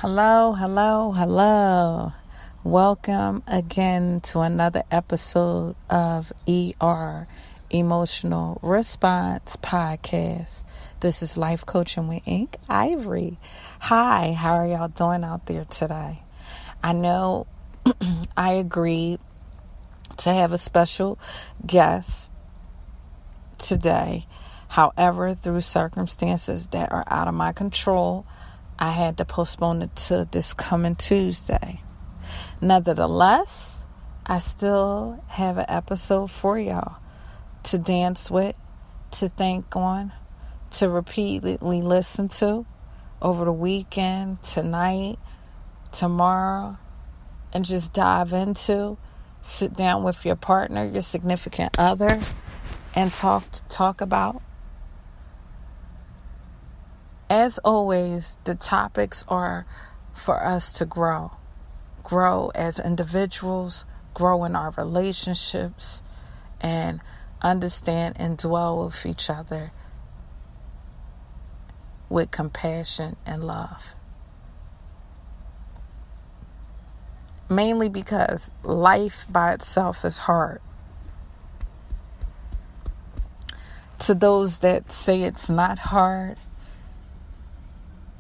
Hello, hello, hello. Welcome again to another episode of Emotional Response Podcast. This is Life Coaching with Ink, Ivory. Hi, how are y'all doing out there today? I know I agreed to have a special guest today. However, through circumstances that are out of my control, I had to postpone it to this coming Tuesday. Nevertheless, I still have an episode for y'all to dance with, to think on, to repeatedly listen to over the weekend, tonight, tomorrow, and just dive into. Sit down with your partner, your significant other, and talk about. As always, the topics are for us to grow as individuals, grow in our relationships, and understand and dwell with each other with compassion and love. Mainly because life by itself is hard. To those that say it's not hard,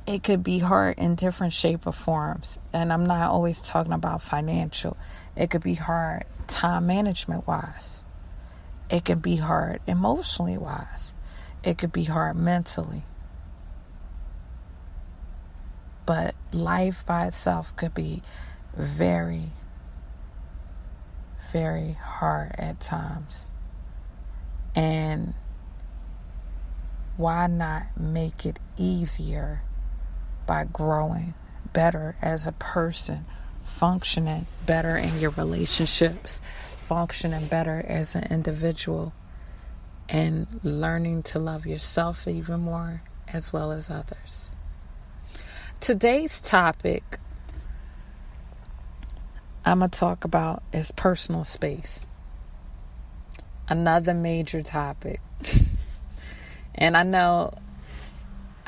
it could be hard in different shape or forms. And I'm not always talking about financial. It could be hard time management wise. It can be hard emotionally wise. It could be hard mentally. But life by itself could be very, very hard at times. And why not make it easier by growing better as a person, functioning better in your relationships, functioning better as an individual, and learning to love yourself even more as well as others. Today's topic I'm going to talk about is personal space. Another major topic. And I know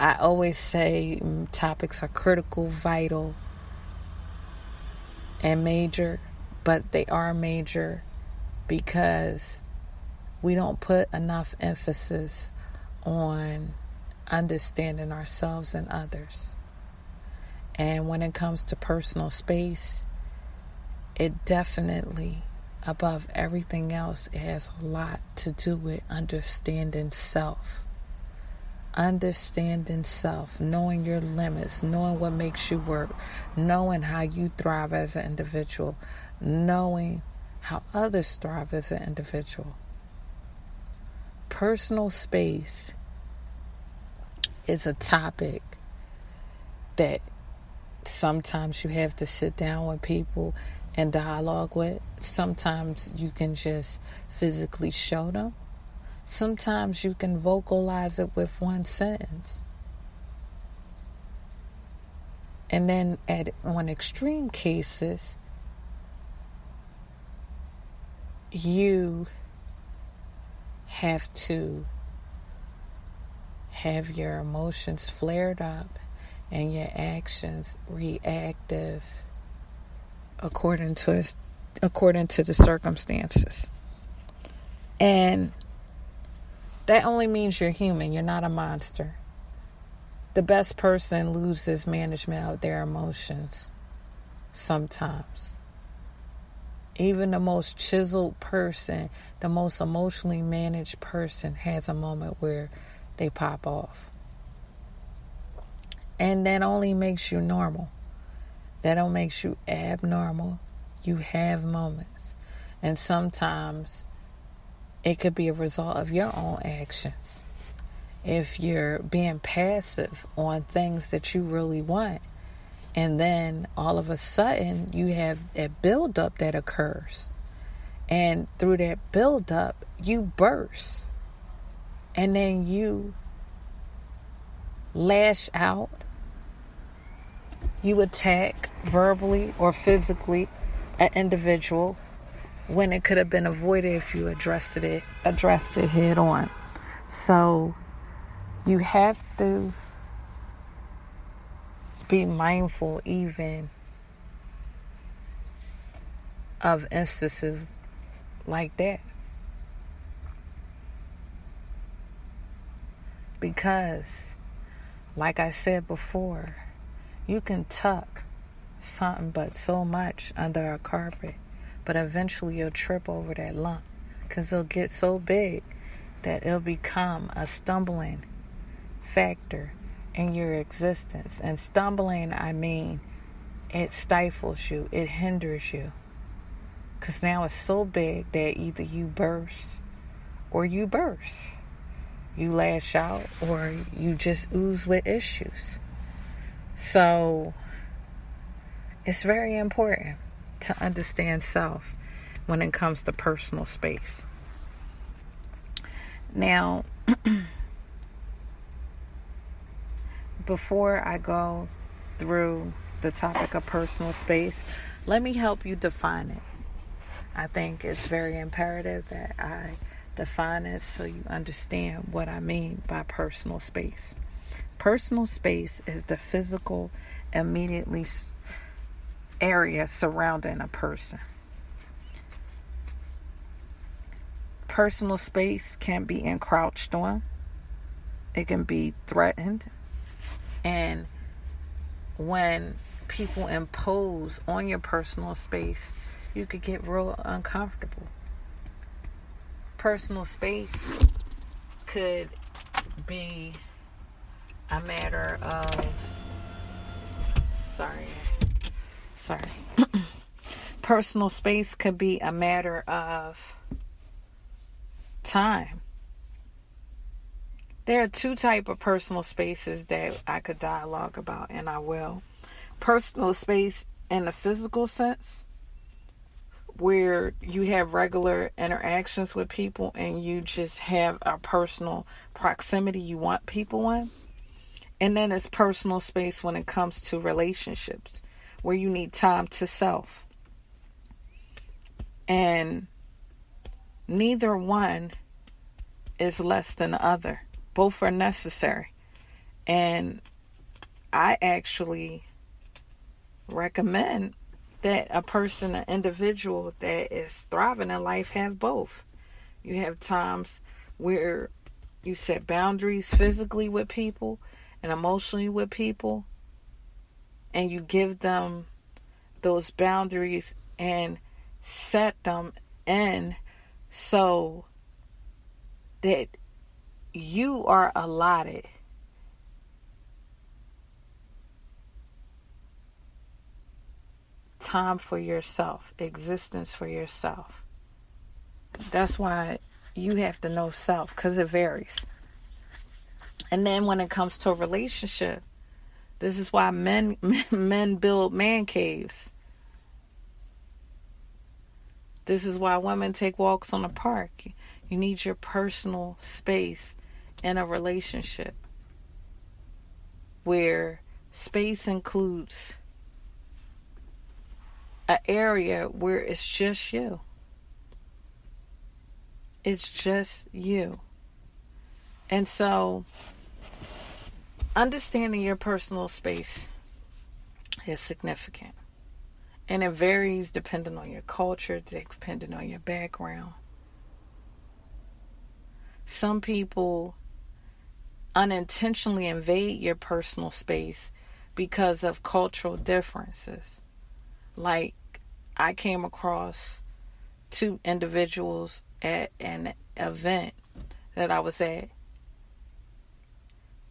I always say topics are critical, vital, and major, but they are major because we don't put enough emphasis on understanding ourselves and others. And when it comes to personal space, it definitely, above everything else, it has a lot to do with understanding self. Understanding self, knowing your limits, knowing what makes you work, knowing how you thrive as an individual, knowing how others thrive as an individual. Personal space is a topic that sometimes you have to sit down with people and dialogue with. Sometimes you can just physically show them. Sometimes you can vocalize it with one sentence. And then on extreme cases, you have to have your emotions flared up and your actions reactive according to the circumstances. And that only means you're human. You're not a monster. The best person loses management of their emotions sometimes. Even the most chiseled person, the most emotionally managed person has a moment where they pop off. And that only makes you normal. That don't make you abnormal. You have moments. And sometimes it could be a result of your own actions. If you're being passive on things that you really want, and then all of a sudden you have that buildup that occurs. And through that buildup, you burst. And then you lash out. You attack verbally or physically an individual when it could have been avoided if you addressed it head on. So you have to be mindful even of instances like that. Because, like I said before, you can tuck something but so much under a carpet, but eventually you'll trip over that lump because it'll get so big that it'll become a stumbling factor in your existence. And stumbling, I mean, it stifles you, it hinders you, because now it's so big that either you burst or you burst. You lash out or you just ooze with issues. So it's very important to understand self when it comes to personal space. Now, before I go through the topic of personal space, let me help you define it. I think it's very imperative that I define it so you understand what I mean by personal space. Personal space is the physical, immediately area surrounding a person. Personal space can be encroached on. It can be threatened. And when people impose on your personal space, you could get real uncomfortable. Personal space could be a matter of personal space could be a matter of time. There are two types of personal spaces that I could dialogue about, and I will. Personal space in the physical sense, where you have regular interactions with people and you just have a personal proximity you want people in. And then it's personal space when it comes to relationships, where you need time to self. And neither one is less than the other. Both are necessary. And I actually recommend that a person, an individual that is thriving in life, have both. You have times where you set boundaries physically with people and emotionally with people, and you give them those boundaries and set them in so that you are allotted time for yourself, existence for yourself. That's why you have to know self, because it varies. And then when it comes to a relationship, this is why men build man caves. This is why women take walks on the park. You need your personal space in a relationship, where space includes an area where it's just you. It's just you. And so, understanding your personal space is significant. And it varies depending on your culture, depending on your background. Some people unintentionally invade your personal space because of cultural differences. Like, I came across two individuals at an event that I was at.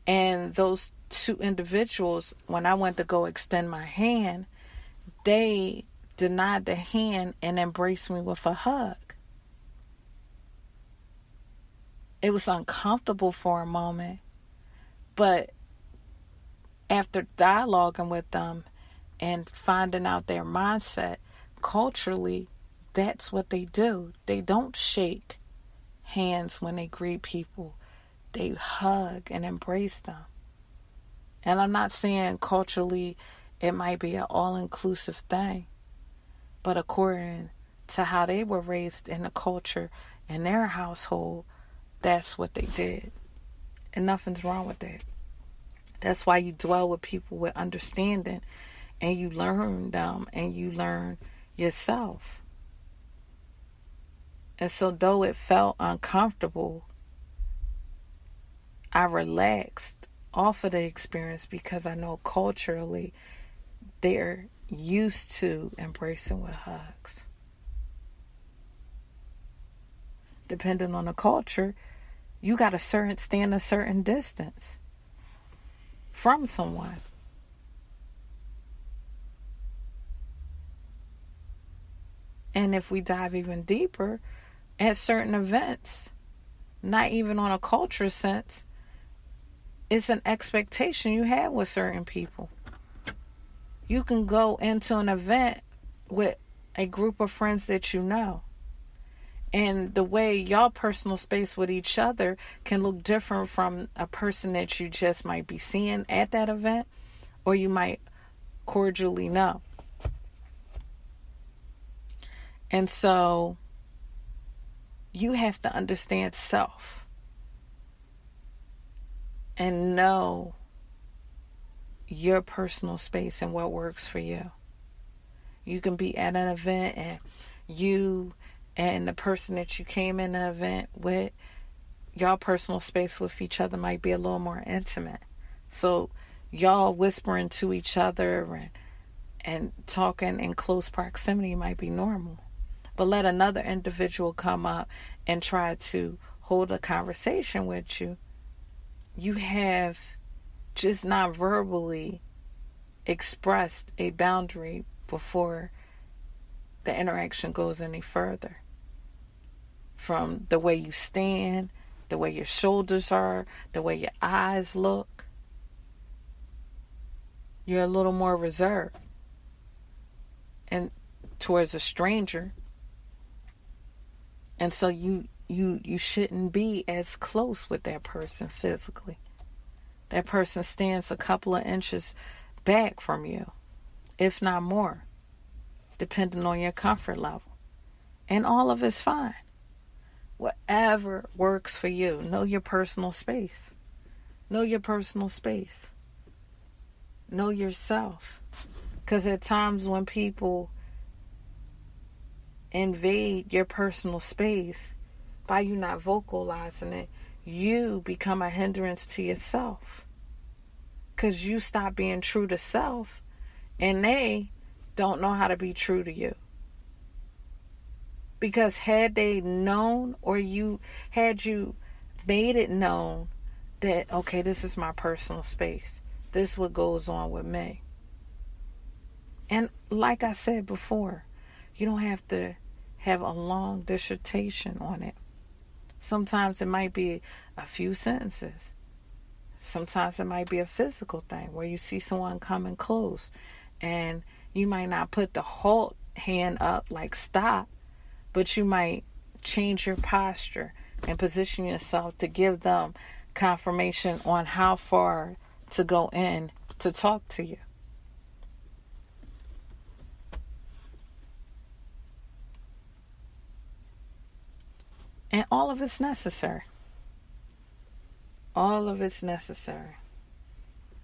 And those two individuals, when I went to go extend my hand, they denied the hand and embraced me with a hug. It was uncomfortable for a moment, but after dialoguing with them and finding out their mindset, culturally, that's what they do. They don't shake hands when they greet people. They hug and embrace them. And I'm not saying culturally it might be an all-inclusive thing, but according to how they were raised in the culture in their household, that's what they did. And nothing's wrong with that. That's why you dwell with people with understanding, and you learn them and you learn yourself. And so though it felt uncomfortable, I relaxed off of the experience because I know culturally they're used to embracing with hugs. Depending on the culture, you got to stand a certain distance from someone. And if we dive even deeper, at certain events, not even on a culture sense, it's an expectation you have with certain people. You can go into an event with a group of friends that you know, and the way y'all personal space with each other can look different from a person that you just might be seeing at that event, or you might cordially know. And so you have to understand self and know your personal space and what works for you. You can be at an event and you and the person that you came in the event with, y'all personal space with each other might be a little more intimate. So y'all whispering to each other and talking in close proximity might be normal. But let another individual come up and try to hold a conversation with you. You have just not verbally expressed a boundary before the interaction goes any further. From the way you stand, the way your shoulders are, the way your eyes look, you're a little more reserved. And towards a stranger. And so you shouldn't be as close with that person physically. That person stands a couple of inches back from you, if not more, depending on your comfort level. And all of it's fine. Whatever works for you. Know your personal space. Know your personal space. Know yourself. Because at times when people invade your personal space, by you not vocalizing it, you become a hindrance to yourself. Because you stop being true to self, and they don't know how to be true to you. Because had they known, or had you made it known that, okay, this is my personal space, this is what goes on with me. And like I said before, you don't have to have a long dissertation on it. Sometimes it might be a few sentences. Sometimes it might be a physical thing where you see someone coming close and you might not put the halt hand up like stop, but you might change your posture and position yourself to give them confirmation on how far to go in to talk to you. And all of it's necessary. All of it's necessary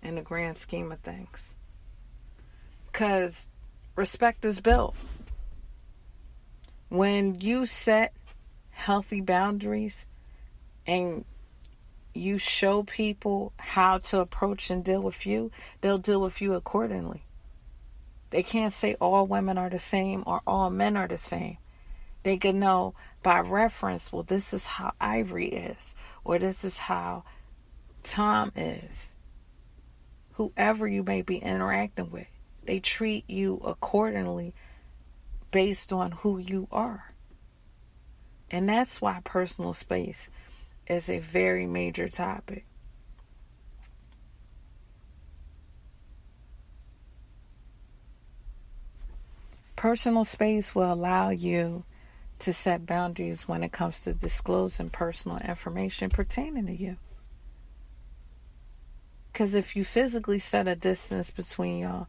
in the grand scheme of things. Because respect is built. When you set healthy boundaries and you show people how to approach and deal with you, they'll deal with you accordingly. They can't say all women are the same or all men are the same. They can know by reference, well, this is how Ivory is, or this is how Tom is. Whoever you may be interacting with, they treat you accordingly based on who you are. And that's why personal space is a very major topic. Personal space will allow you to set boundaries when it comes to disclosing personal information pertaining to you. Because if you physically set a distance between y'all,